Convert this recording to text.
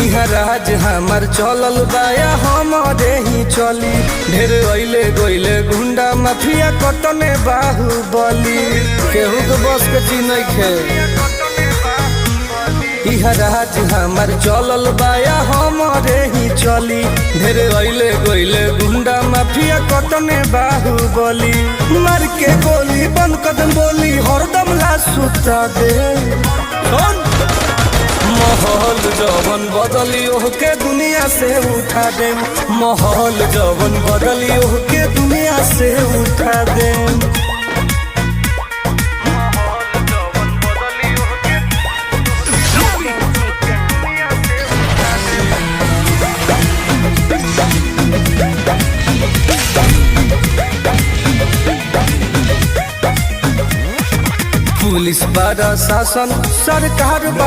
इहाँ राज हमार चलल बाया हमारे ही चली। ढेर अइले गइले गुंडा माफिया कटने बाहुबली, केहू के बस के चीज नइखे। इहाँ राज हमार चलल बाया हमारे ही चली। ढेर अइले गइले गुंडा माफिया कटने बाहुबली, मार के गोली बंद कदम बोली हरदम ला सुता दे। माहौल जवन बदली ओहके दुनिया से उठा दे। माहौल जवन बदली ओहके दुनिया से उठा दे। पुलिस प्रशासन सरकार बा